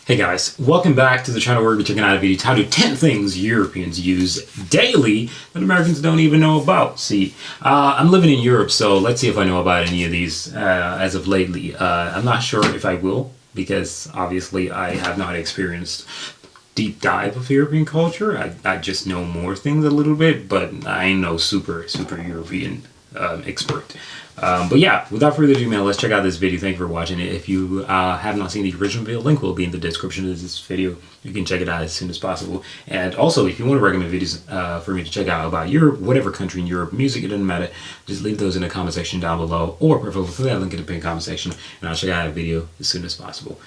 Hey guys, welcome back to the channel where we're checking out a video titled 10 things Europeans use daily that Americans don't even know about. See, I'm living in Europe, so let's see if I know about any of these as of lately. I'm not sure if I will, because obviously I have not experienced deep dive of European culture. I just know more things a little bit, but I ain't no super European expert. But yeah, without further ado, man, let's check out this video. Thank you for watching it. If you have not seen the original video, link will be in the description of this video. You can check it out as soon as possible. And also, if you want to recommend videos for me to check out about Europe, whatever country in Europe, music, it doesn't matter, just leave those in the comment section down below, or preferably put that link in the pinned comment section, and I'll check out a video as soon as possible.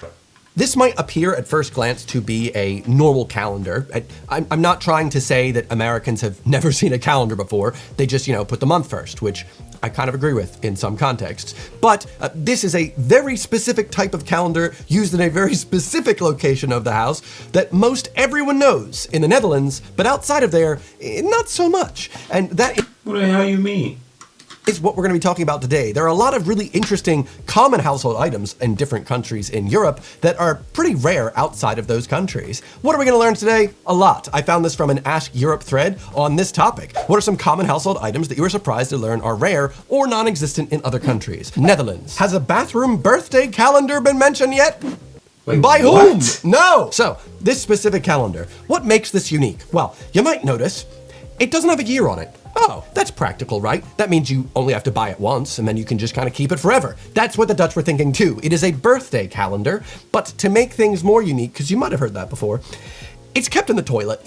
This might appear at first glance to be a normal calendar. I'm not trying to say that Americans have never seen a calendar before. They just, put the month first, which I kind of agree with in some contexts. But this is a very specific type of calendar used in a very specific location of the house that most everyone knows in the Netherlands, but outside of there, not so much. And that What the hell you mean? is what we're going to be talking about today. There are a lot of really interesting common household items in different countries in Europe that are pretty rare outside of those countries. What are we going to learn today? A lot. I found this from an Ask Europe thread on this topic. What are some common household items that you were surprised to learn are rare or non-existent in other countries? Netherlands. Has a bathroom birthday calendar been mentioned yet? Wait, By what? whom? No! So, this specific calendar, what makes this unique? Well, you might notice it doesn't have a year on it. Oh, that's practical, right? That means you only have to buy it once and then you can just kind of keep it forever. That's what the Dutch were thinking too. It is a birthday calendar, but to make things more unique, because you might have heard that before, it's kept in the toilet.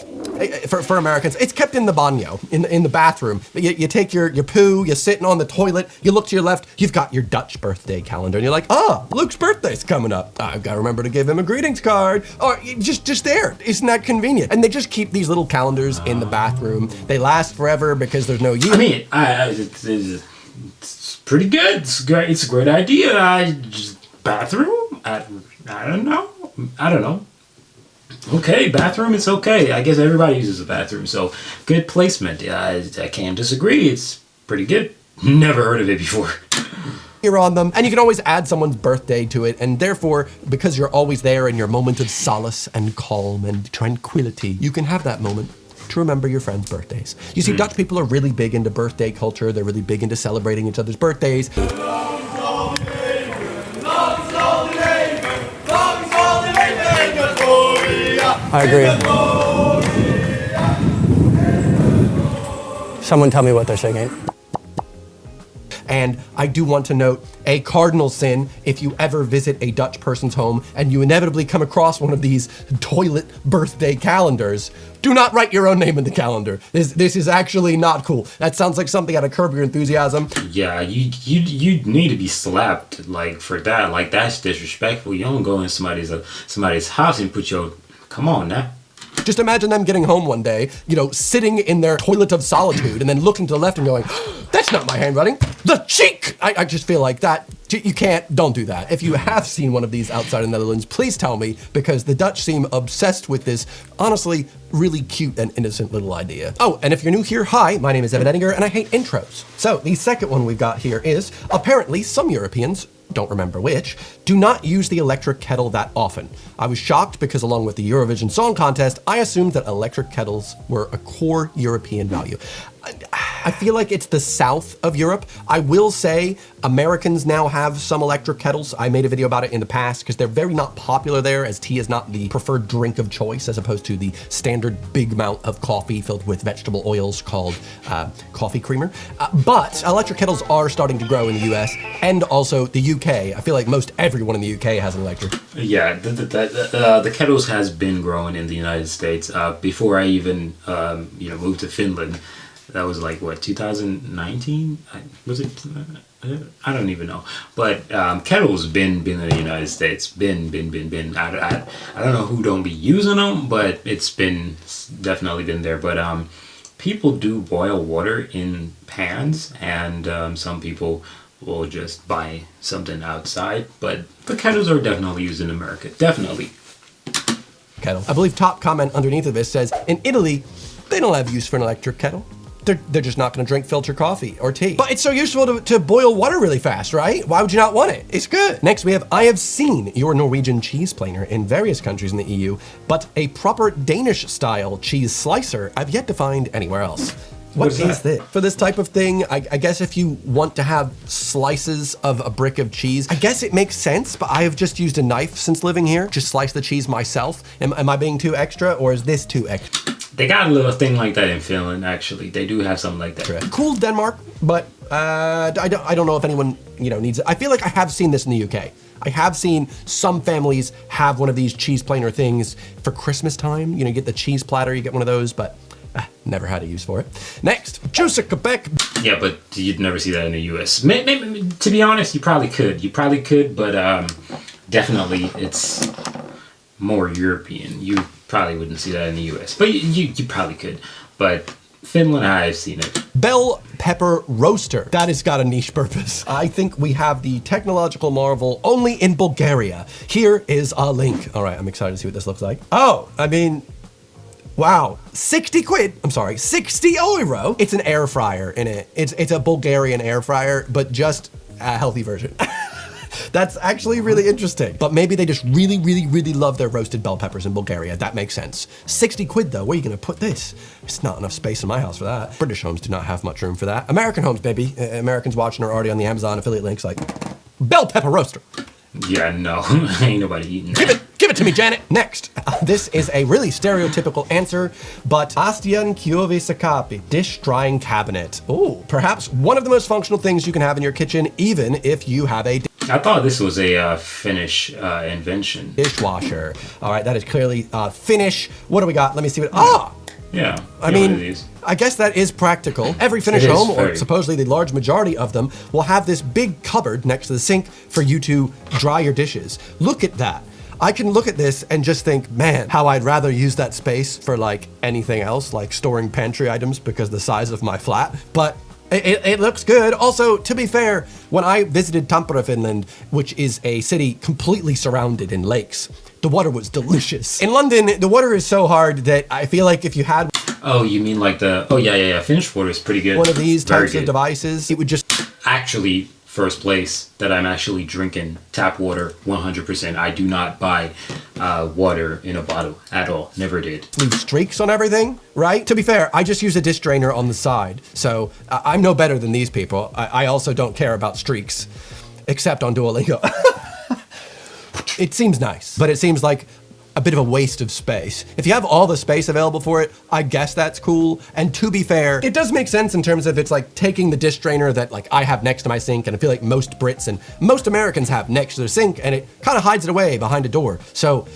For Americans, it's kept in the baño, in the bathroom. You take your poo, you're sitting on the toilet, you look to your left, you've got your Dutch birthday calendar, and you're like, Luke's birthday's coming up. I've got to remember to give him a greetings card. Or just there. Isn't that convenient? And they just keep these little calendars in the bathroom. They last forever because there's no year. I mean, it's pretty good. It's great. It's a great idea. Bathroom? I don't know. Okay, bathroom, it's okay. I guess everybody uses a bathroom, so good placement. I can't disagree. It's pretty good. Never heard of it before. You're on them, and you can always add someone's birthday to it, and therefore, because you're always there in your moment of solace and calm and tranquility, you can have that moment to remember your friends' birthdays. You see, Dutch people are really big into birthday culture. They're really big into celebrating each other's birthdays. I agree. Someone tell me what they're singing. And I do want to note a cardinal sin if you ever visit a Dutch person's home and you inevitably come across one of these toilet birthday calendars. Do not write your own name in the calendar. This is actually not cool. That sounds like something out of Curb Your Enthusiasm. Yeah, you need to be slapped for that. That's disrespectful. You don't go in somebody's house and put your... Come on now. Just imagine them getting home one day, sitting in their toilet of solitude and then looking to the left and going, that's not my handwriting. The cheek! I just feel like that. Don't do that. If you have seen one of these outside of the Netherlands, please tell me, because the Dutch seem obsessed with this, honestly, really cute and innocent little idea. Oh, and if you're new here, hi, my name is Evan Ettinger and I hate intros. So the second one we've got here is, apparently some Europeans, don't remember which, do not use the electric kettle that often. I was shocked because along with the Eurovision Song Contest, I assumed that electric kettles were a core European value. I feel like it's the south of Europe. I will say Americans now have some electric kettles. I made a video about it in the past because they're very not popular there, as tea is not the preferred drink of choice as opposed to the standard big amount of coffee filled with vegetable oils called coffee creamer. But electric kettles are starting to grow in the US and also the UK. I feel like most everyone in the UK has an electric. Yeah, the kettles has been growing in the United States. Before I even moved to Finland. That was like, what, 2019? Was it? I don't even know. But kettles been in the United States. Been. I don't know who don't be using them, but it's definitely been there. But people do boil water in pans, and some people will just buy something outside. But the kettles are definitely used in America. Definitely. Kettle. I believe top comment underneath of this says, in Italy, they don't have use for an electric kettle. They're just not going to drink filter coffee or tea. But it's so useful to boil water really fast, right? Why would you not want it? It's good. Next, we have, I have seen your Norwegian cheese planer in various countries in the EU, but a proper Danish-style cheese slicer I've yet to find anywhere else. What is this? For this type of thing, I guess if you want to have slices of a brick of cheese, I guess it makes sense, but I have just used a knife since living here. Just slice the cheese myself. Am I being too extra, or is this too extra? They got a little thing like that in Finland, actually. They do have something like that. Cool Denmark, but I don't know if anyone needs it. I feel like I have seen this in the UK. I have seen some families have one of these cheese planer things for Christmas time. You get the cheese platter, you get one of those, but never had a use for it. Next, Juice of Quebec. Yeah, but you'd never see that in the US. Maybe, to be honest, you probably could. You probably could, but definitely it's more European. You probably wouldn't see that in the US, but you probably could. But Finland, I've seen it. Bell pepper roaster. That has got a niche purpose. I think we have the technological marvel only in Bulgaria. Here is a link. All right, I'm excited to see what this looks like. Oh, I mean, wow, 60 quid. I'm sorry, 60 euro. It's an air fryer in it. It's a Bulgarian air fryer, but just a healthy version. That's actually really interesting. But maybe they just really, really, really love their roasted bell peppers in Bulgaria. That makes sense. 60 quid though, where are you gonna put this? It's not enough space in my house for that. British homes do not have much room for that. American homes, baby. Americans watching are already on the Amazon affiliate links like, bell pepper roaster. Yeah, no, ain't nobody eating that. Give it to me, Janet. Next, this is a really stereotypical answer, but Astian Kiovi Sakapi, dish drying cabinet. Oh, perhaps one of the most functional things you can have in your kitchen, even if you have a I thought this was a Finnish invention. dishwasher. All right, that is clearly Finnish. What do we got? Let me see what, Yeah. I mean, I guess that is practical. Every Finnish home, or supposedly the large majority of them, will have this big cupboard next to the sink for you to dry your dishes. Look at that. I can look at this and just think, man, how I'd rather use that space for like anything else, like storing pantry items because of the size of my flat. But it looks good. Also, to be fair, when I visited Tampere, Finland, which is a city completely surrounded in lakes, the water was delicious. In London, the water is so hard that I feel like if you had... Oh, you mean like the... Oh, yeah. Finnish water is pretty good. One of these types of devices, it would just... Actually, first place that I'm actually drinking tap water 100%. I do not buy water in a bottle at all. Never did. Leave streaks on everything, right? To be fair, I just use a dish drainer on the side. So I'm no better than these people. I also don't care about streaks, except on Duolingo. It seems nice, but it seems like a bit of a waste of space. If you have all the space available for it, I guess that's cool. And to be fair, it does make sense in terms of it's like taking the dish drainer that like I have next to my sink, and I feel like most Brits and most Americans have next to their sink, and it kind of hides it away behind a door. So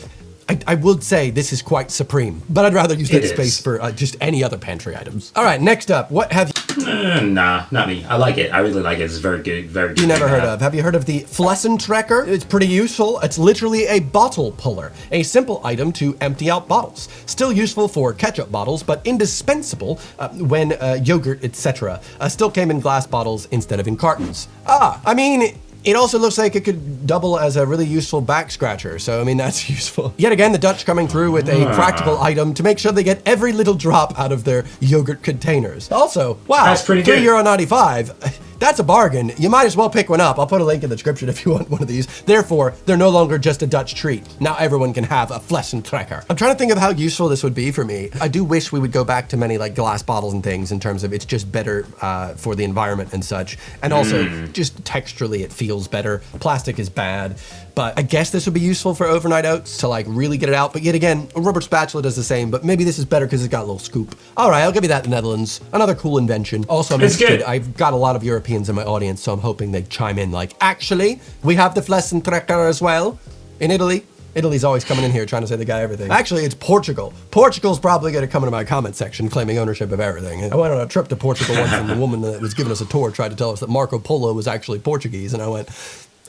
I would say this is quite supreme, but I'd rather use that space for just any other pantry items. All right, next up, what have you... Nah, not me. I like it. I really like it. It's very good. Very good. You never heard of. Have you heard of the Flessentrekker? It's pretty useful. It's literally a bottle puller, a simple item to empty out bottles. Still useful for ketchup bottles, but indispensable when yogurt, etc. Still came in glass bottles instead of in cartons. I mean... It also looks like it could double as a really useful back scratcher, so I mean, that's useful. Yet again, the Dutch coming through with a practical item to make sure they get every little drop out of their yogurt containers. Also, wow, that's pretty good. €3.95. That's a bargain. You might as well pick one up. I'll put a link in the description if you want one of these. Therefore, they're no longer just a Dutch treat. Now everyone can have a Flessentrekker. I'm trying to think of how useful this would be for me. I do wish we would go back to many like glass bottles and things in terms of it's just better for the environment and such. And also just texturally it feels better. Plastic is bad. But I guess this would be useful for overnight oats to like really get it out. But yet again, a rubber spatula does the same, but maybe this is better because it's got a little scoop. All right, I'll give you that in the Netherlands. Another cool invention. Also, I'm interested. I've got a lot of Europeans in my audience, so I'm hoping they chime in like, actually, we have the Flessentrekker as well in Italy. Italy's always coming in here trying to say they got everything. Actually, it's Portugal. Portugal's probably going to come into my comment section claiming ownership of everything. I went on a trip to Portugal once and the woman that was giving us a tour tried to tell us that Marco Polo was actually Portuguese, and I went,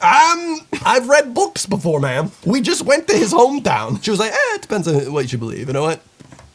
I've read books before, ma'am. We just went to his hometown. She was like, it depends on what you believe. And I went,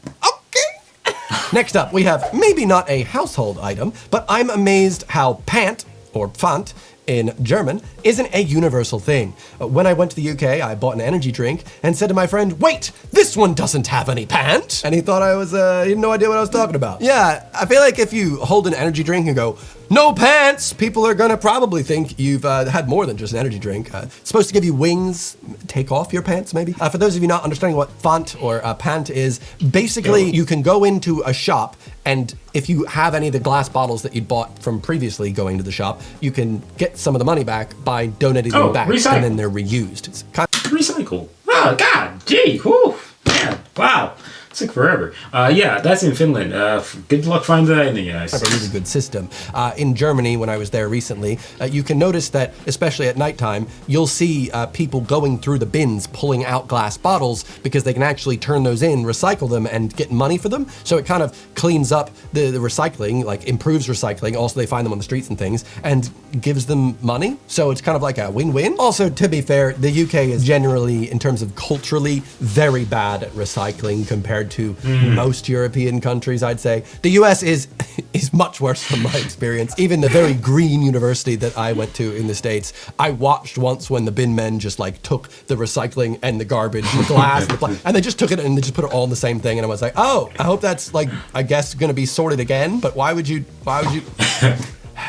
okay. Next up, we have maybe not a household item, but I'm amazed how pant, or pfand, in German isn't a universal thing. When I went to the UK, I bought an energy drink and said to my friend, "Wait, this one doesn't have any pant." And he thought I was, he had no idea what I was talking about. Yeah, I feel like if you hold an energy drink and go, "No pants," people are gonna probably think you've had more than just an energy drink. It's supposed to give you wings. Take off your pants, maybe. For those of you not understanding what font or pant is, basically you can go into a shop, and if you have any of the glass bottles that you'd bought from previously going to the shop, you can get some of the money back by donating them back, recycle. and then they're reused. It's kind Recycle. Oh, God. Gee. Whew. Man. Wow. It took forever. Yeah, that's in Finland. Good luck finding that in the United of a States. really good system. In Germany, when I was there recently, you can notice that, especially at nighttime, you'll see people going through the bins, pulling out glass bottles because they can actually turn those in, recycle them, and get money for them. So it kind of cleans up the recycling, like improves recycling. Also, they find them on the streets and things, and gives them money. So it's kind of like a win-win. Also, to be fair, the UK is generally, in terms of culturally, very bad at recycling compared to most European countries, I'd say. The US is much worse from my experience. Even the very green university that I went to in the States, I watched once when the bin men just like took the recycling and the garbage, the glass, and they just took it and they just put it all in the same thing. And I was like, oh, I hope that's like, I guess gonna be sorted again, but why would you?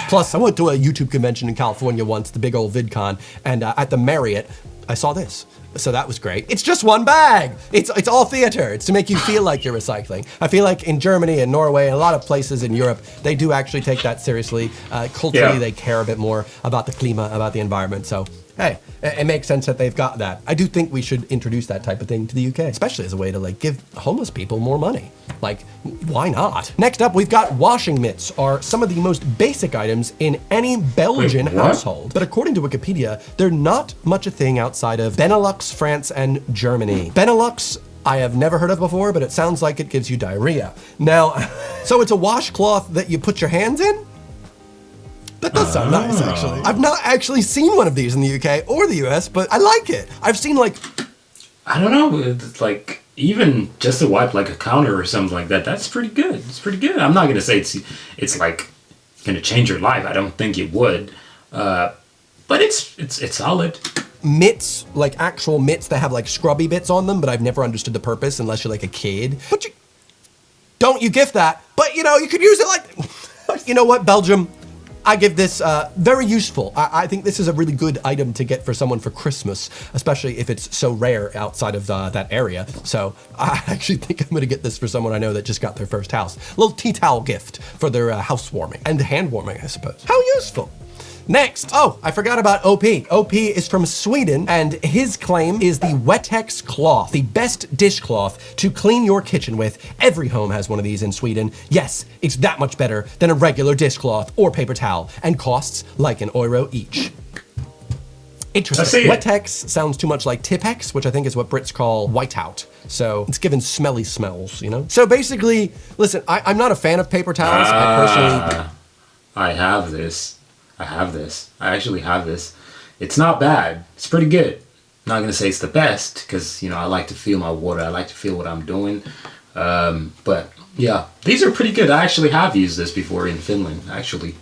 Plus, I went to a YouTube convention in California once, the big old VidCon, and at the Marriott, I saw this. So that was great. It's just one bag. It's all theater. It's to make you feel like you're recycling. I feel like in Germany and Norway and a lot of places in Europe, they do actually take that seriously. Culturally, they care a bit more about the climate, about the environment. So, hey, it makes sense that they've got that. I do think we should introduce that type of thing to the UK, especially as a way to like give homeless people more money. Like, why not? Next up, we've got washing mitts, are some of the most basic items in any Belgian household. But according to Wikipedia, they're not much a thing outside of Benelux, France, and Germany. Benelux, I have never heard of before, but it sounds like it gives you diarrhea. Now, so it's a washcloth that you put your hands in? That does sound nice, actually. I've not actually seen one of these in the UK or the US, but I like it. I've seen like... I don't know. It's like, even just to wipe like a counter or something like that, that's pretty good. It's pretty good. I'm not going to say it's like going to change your life. I don't think it would. But it's solid. Mitts, like actual mitts that have like scrubby bits on them, but I've never understood the purpose unless you're like a kid. But don't you gift that. But you know, you could use it like, you know what, Belgium? I give this very useful. I think this is a really good item to get for someone for Christmas, especially if it's so rare outside of that area. So I actually think I'm gonna get this for someone I know that just got their first house. A little tea towel gift for their housewarming and hand warming, I suppose. How useful. Next, oh, I forgot about OP. OP is from Sweden, and his claim is the Wettex cloth, the best dishcloth to clean your kitchen with. Every home has one of these in Sweden. Yes, it's that much better than a regular dishcloth or paper towel, and costs like €1 each. Interesting. Wettex sounds too much like Tipex, which I think is what Brits call whiteout. So it's given smelly smells, you know? So basically, listen, I'm not a fan of paper towels. I personally... I have this. I actually have this. It's not bad. It's pretty good. Not gonna say it's the best because, you know, I like to feel my water. I like to feel what I'm doing. But yeah, these are pretty good. I actually have used this before in Finland, actually.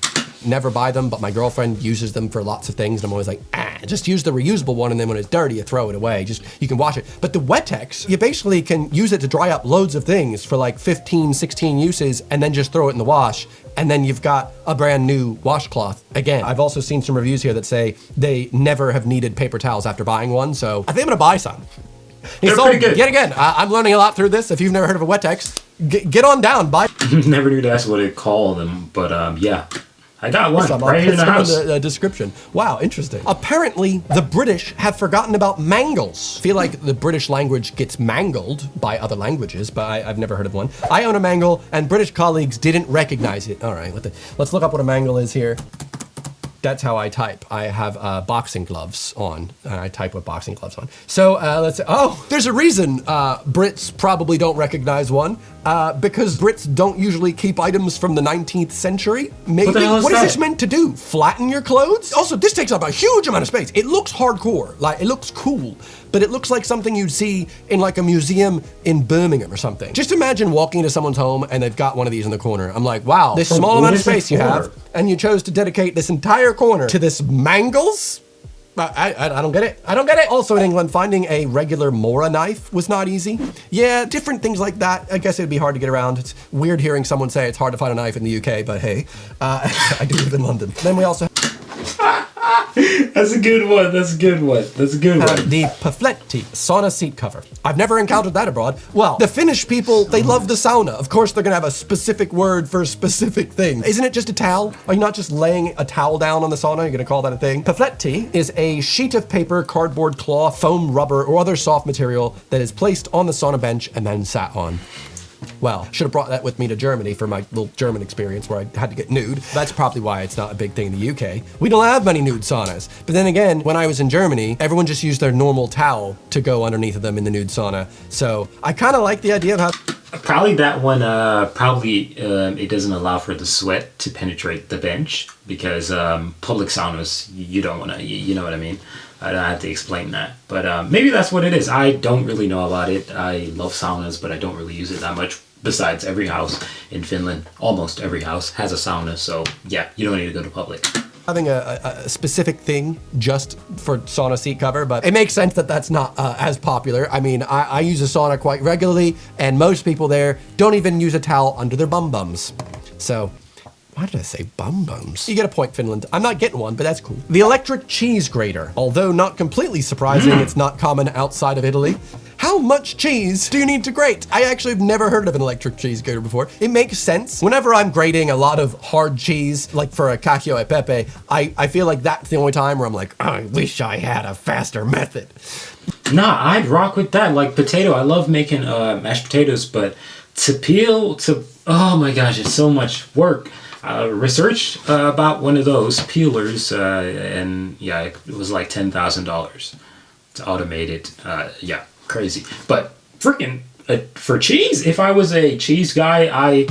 Never buy them, but my girlfriend uses them for lots of things, and I'm always like, just use the reusable one, and then when it's dirty, you throw it away. Just, you can wash it. But the Wettex, you basically can use it to dry up loads of things for like 15, 16 uses, and then just throw it in the wash, and then you've got a brand new washcloth again. I've also seen some reviews here that say they never have needed paper towels after buying one, so I think I'm gonna buy some. They're pretty good. Yet again, I'm learning a lot through this. If you've never heard of a Wettex, get on down, buy. Never knew that's what they call them, but yeah. I got one right here in the house. The description. Wow, interesting. Apparently, the British have forgotten about mangles. I feel like the British language gets mangled by other languages, but I've never heard of one. I own a mangle, and British colleagues didn't recognize it. All right, let's look up what a mangle is here. That's how I type. I have boxing gloves on, and I type with boxing gloves on. So let's say, oh, there's a reason Brits probably don't recognize one. Because Brits don't usually keep items from the 19th century. Maybe. What the hell is What is that? this meant to do? Flatten your clothes? Also, this takes up a huge amount of space. It looks hardcore. Like, it looks cool. But it looks like something you'd see in like a museum in Birmingham or something. Just imagine walking into someone's home and they've got one of these in the corner. I'm like, wow, this small what amount of is it space you for? have, and you chose to dedicate this entire corner to this mangles? I don't get it. I don't get it. Also in England, finding a regular Mora knife was not easy. Yeah, different things like that. I guess it'd be hard to get around. It's weird hearing someone say it's hard to find a knife in the UK, but hey, I do live in London. Then we also That's a good one. That's a good one. That's a good have one. the Pafletti sauna seat cover. I've never encountered that abroad. Well, the Finnish people, they love the sauna. Of course, they're gonna have a specific word for a specific thing. Isn't it just a towel? Are you not just laying a towel down on the sauna? You're gonna call that a thing? Pafletti is a sheet of paper, cardboard, cloth, foam, rubber, or other soft material that is placed on the sauna bench and then sat on. Well, should have brought that with me to Germany for my little German experience where I had to get nude. That's probably why it's not a big thing in the UK. We don't have many nude saunas. But then again, when I was in Germany, everyone just used their normal towel to go underneath of them in the nude sauna. So I kind of like the idea of how... Probably that one. It doesn't allow for the sweat to penetrate the bench because public saunas, you don't want to. You know what I mean? I don't have to explain that, but maybe that's what it is. I don't really know about it. I love saunas, but I don't really use it that much. Besides, every house in Finland, almost every house, has a sauna. So yeah, you don't need to go to public. having a specific thing just for sauna seat cover, but it makes sense that that's not as popular. I mean, I use a sauna quite regularly, and most people there don't even use a towel under their bum bums. So, why did I say bum bums? You get a point, Finland. I'm not getting one, but that's cool. The electric cheese grater. Although not completely surprising, it's not common outside of Italy. How much cheese do you need to grate? I actually have never heard of an electric cheese grater before. It makes sense. Whenever I'm grating a lot of hard cheese, like for a cacio e pepe, I feel like that's the only time where I'm like, I wish I had a faster method. Nah, I'd rock with that. Like potato, I love making mashed potatoes, but to peel, oh my gosh, it's so much work. Research about one of those peelers, and yeah, it was like $10,000 to automate it. Yeah, crazy. But freaking for cheese, if I was a cheese guy,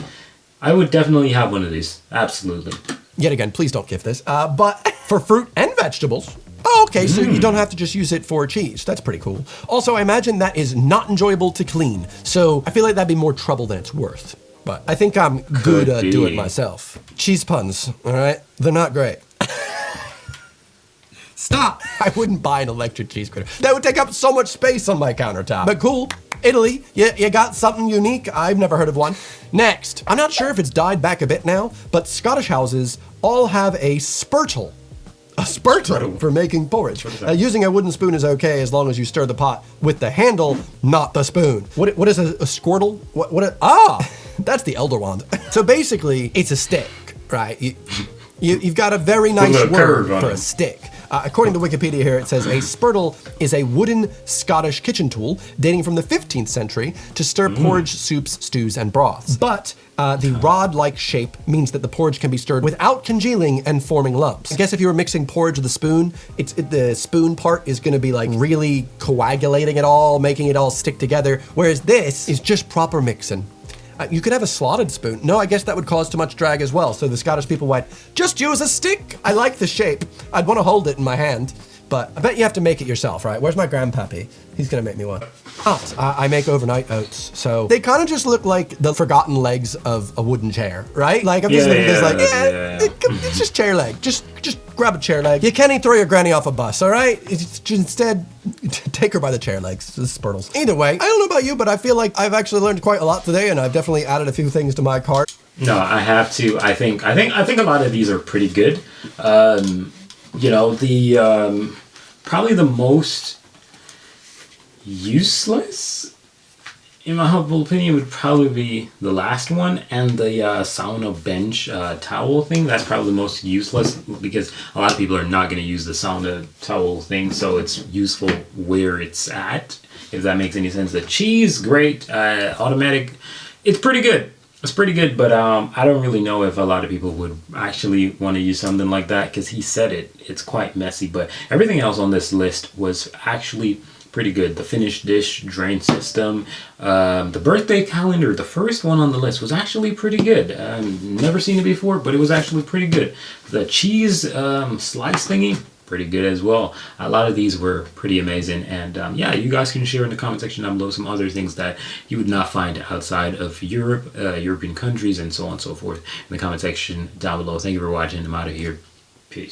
I would definitely have one of these. Absolutely. Yet again, please don't give this. But for fruit and vegetables. Oh, okay, so you don't have to just use it for cheese. That's pretty cool. Also, I imagine that is not enjoyable to clean. So I feel like that'd be more trouble than it's worth. But I think I'm good at do it myself. Cheese puns, all right? They're not great. Stop! I wouldn't buy an electric cheese grater. That would take up so much space on my countertop. But cool, Italy, you got something unique. I've never heard of one. Next, I'm not sure if it's died back a bit now, but Scottish houses all have a spurtle. A spurtle for making porridge. Using a wooden spoon is okay as long as you stir the pot with the handle, not the spoon. What is a squirtle? That's the Elder Wand. So basically, it's a stick, right? You've got a very nice word for a stick. According to Wikipedia here, it says a spurtle is a wooden Scottish kitchen tool dating from the 15th century to stir porridge, soups, stews, and broths. But the rod-like shape means that the porridge can be stirred without congealing and forming lumps. I guess if you were mixing porridge with a spoon, the spoon part is gonna be like really coagulating it all, making it all stick together, whereas this is just proper mixing. You could have a slotted spoon. No, I guess that would cause too much drag as well. So the Scottish people went, just use a stick. I like the shape. I'd want to hold it in my hand, but I bet you have to make it yourself, right? Where's my grandpappy? He's gonna make me one. Oats. I make overnight oats. So they kind of just look like the forgotten legs of a wooden chair, right? Like I'm just looking at this like, it's just chair leg. Just grab a chair leg. You can't even throw your granny off a bus, all right? Instead, take her by the chair legs, the spurtles. Either way, I don't know about you, but I feel like I've actually learned quite a lot today, and I've definitely added a few things to my cart. No, I have to. I think a lot of these are pretty good. You know, the probably the most useless, in my humble opinion, would probably be the last one, and the sauna bench towel thing. That's probably the most useless because a lot of people are not going to use the sauna towel thing, so it's useful where it's at, if that makes any sense. The cheese, great, automatic, it's pretty good. It's pretty good, but I don't really know if a lot of people would actually want to use something like that because he said it's quite messy, but everything else on this list was actually pretty good. The Finnish dish drain system. The birthday calendar, the first one on the list, was actually pretty good. Never seen it before, but it was actually pretty good. The cheese slice thingy, pretty good as well. A lot of these were pretty amazing, and yeah, you guys can share in the comment section down below some other things that you would not find outside of Europe, European countries, and so on and so forth in the comment section down below. Thank you for watching. I'm out of here. Peace.